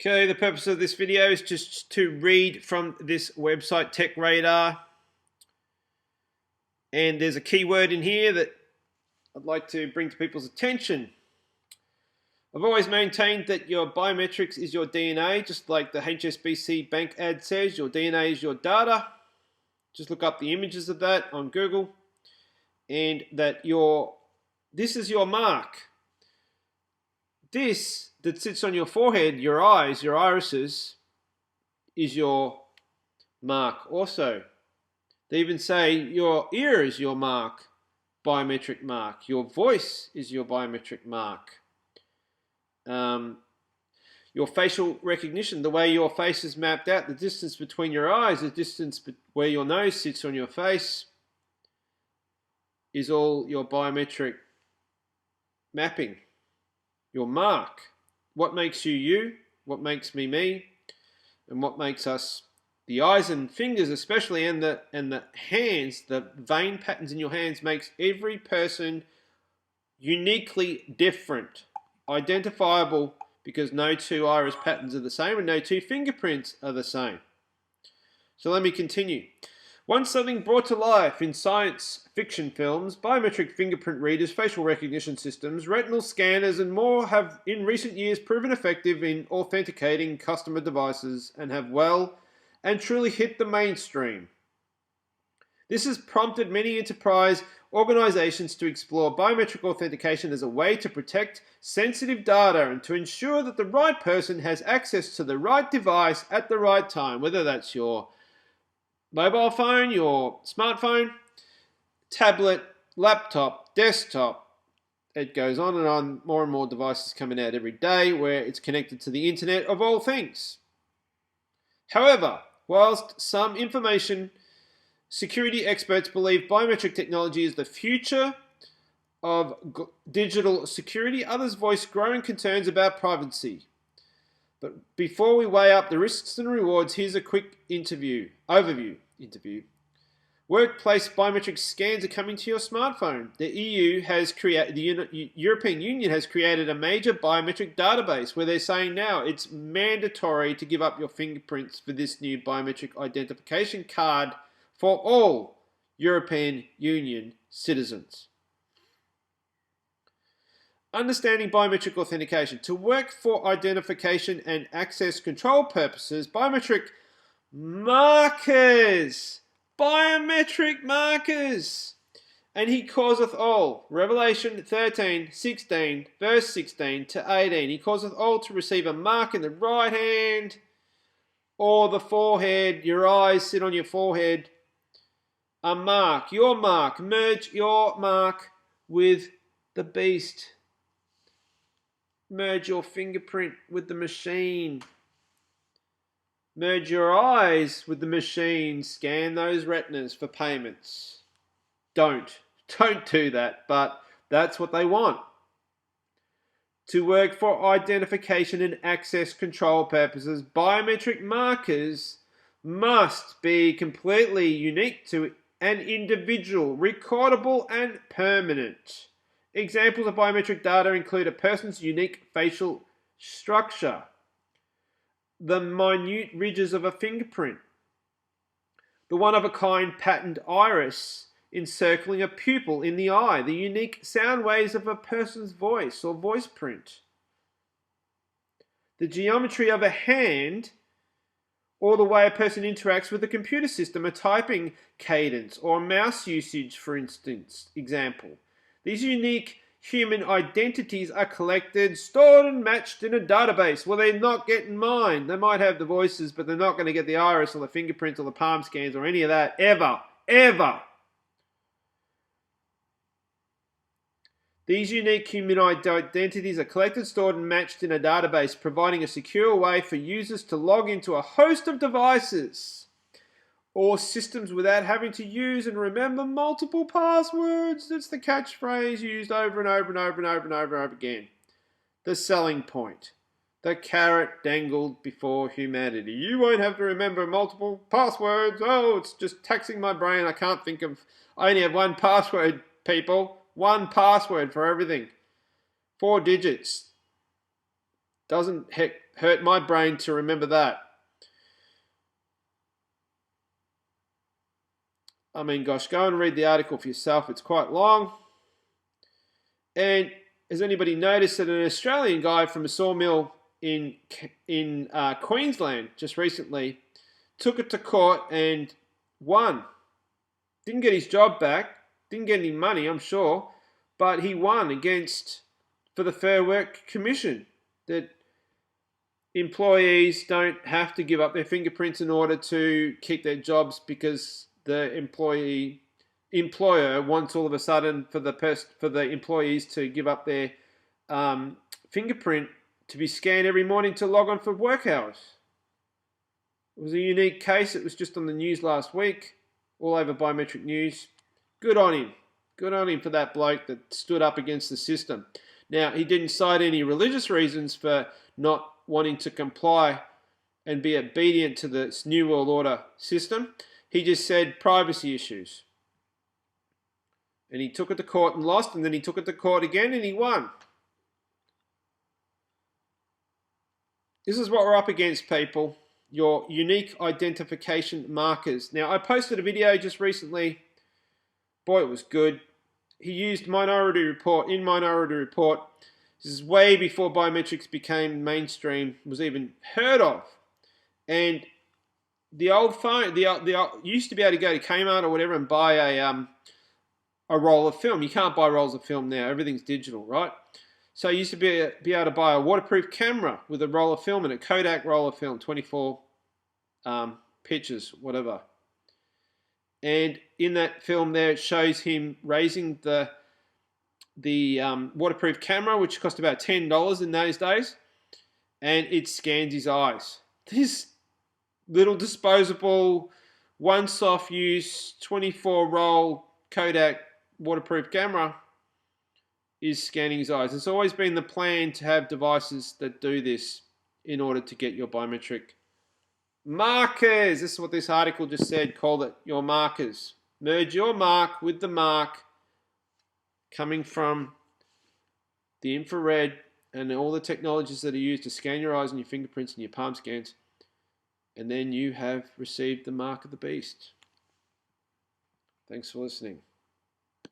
Okay, the purpose of this video is just to read from this website, Tech Radar. And there's a keyword in here that I'd like to bring to people's attention. I've always maintained that your biometrics is your DNA, just like the HSBC bank ad says, your DNA is your data. Just look up the images of that on Google. And that this is your mark. This that sits on your forehead, your eyes, your irises, is your mark also. They even say your ear is your mark, biometric mark. Your voice is your biometric mark. Your facial recognition, the way your face is mapped out, the distance between your eyes, the distance where your nose sits on your face, is all your biometric mapping. Your mark. What makes you you, what makes me me, and what makes us the eyes and fingers especially, and the hands, the vein patterns in your hands makes every person uniquely different, identifiable, because no two iris patterns are the same and no two fingerprints are the same. So let me continue. Once something brought to life in science fiction films, biometric fingerprint readers, facial recognition systems, retinal scanners, and more have in recent years proven effective in authenticating customer devices and have well and truly hit the mainstream. This has prompted many enterprise organizations to explore biometric authentication as a way to protect sensitive data and to ensure that the right person has access to the right device at the right time, whether that's your mobile phone, your smartphone, tablet, laptop, desktop. It goes on and on. More and more devices coming out every day where it's connected to the internet of all things. However, whilst some information security experts believe biometric technology is the future of digital security, others voice growing concerns about privacy. But before we weigh up the risks and rewards, here's a quick overview. Workplace biometric scans are coming to your smartphone. The European Union has created a major biometric database where they're saying now it's mandatory to give up your fingerprints for this new biometric identification card for all European Union citizens. Understanding biometric authentication. To work for identification and access control purposes, biometric markers. Biometric markers. And he causeth all. Revelation 13, 16, verse 16 to 18. He causeth all to receive a mark in the right hand or the forehead. Your eyes sit on your forehead. A mark. Your mark. Merge your mark with the beast. Merge your fingerprint with the machine. Merge your eyes with the machine. Scan those retinas for payments. Don't do that, but that's what they want. To work for identification and access control purposes, biometric markers must be completely unique to an individual, recordable and permanent. Examples of biometric data include a person's unique facial structure, the minute ridges of a fingerprint, the one-of-a-kind patterned iris encircling a pupil in the eye, the unique sound waves of a person's voice or voice print, the geometry of a hand, or the way a person interacts with a computer system, a typing cadence, or mouse usage, for instance. Example. These unique human identities are collected, stored, and matched in a database. Well, they're not getting mine. They might have the voices, but they're not going to get the iris or the fingerprints or the palm scans or any of that, ever. These unique human identities are collected, stored, and matched in a database, providing a secure way for users to log into a host of devices or systems without having to use and remember multiple passwords. That's the catchphrase used over and over and over and over and over and over again. The selling point. The carrot dangled before humanity. You won't have to remember multiple passwords. Oh, it's just taxing my brain. I only have one password, people. One password for everything. 4 digits. Doesn't hurt my brain to remember that. I mean, gosh, go and read the article for yourself. It's quite long. And has anybody noticed that an Australian guy from a sawmill in Queensland just recently took it to court and won? Didn't get his job back, didn't get any money, I'm sure, but he won for the Fair Work Commission, that employees don't have to give up their fingerprints in order to keep their jobs, because the employer wants all of a sudden for the employees to give up their fingerprint to be scanned every morning to log on for work hours. It was a unique case. It was just on the news last week, all over Biometric News. Good on him. Good on him for that bloke that stood up against the system. Now, he didn't cite any religious reasons for not wanting to comply and be obedient to this New World Order system. He just said privacy issues. And he took it to court and lost, and then he took it to court again and he won. This is what we're up against, people. Your unique identification markers. Now, I posted a video just recently. Boy, it was good. He used Minority Report. In Minority Report, this is way before biometrics became mainstream, was even heard of. And the old phone, you used to be able to go to Kmart or whatever and buy a roll of film. You can't buy rolls of film now. Everything's digital, right? So you used to be able to buy a waterproof camera with a roll of film in it, Kodak roll of film, 24 pictures, whatever. And in that film there, it shows him raising the waterproof camera, which cost about $10 in those days, and it scans his eyes. This little disposable, once-off use, 24-roll Kodak waterproof camera is scanning his eyes. It's always been the plan to have devices that do this in order to get your biometric markers. This is what this article just said. Called it your markers. Merge your mark with the mark coming from the infrared and all the technologies that are used to scan your eyes and your fingerprints and your palm scans. And then you have received the mark of the beast. Thanks for listening.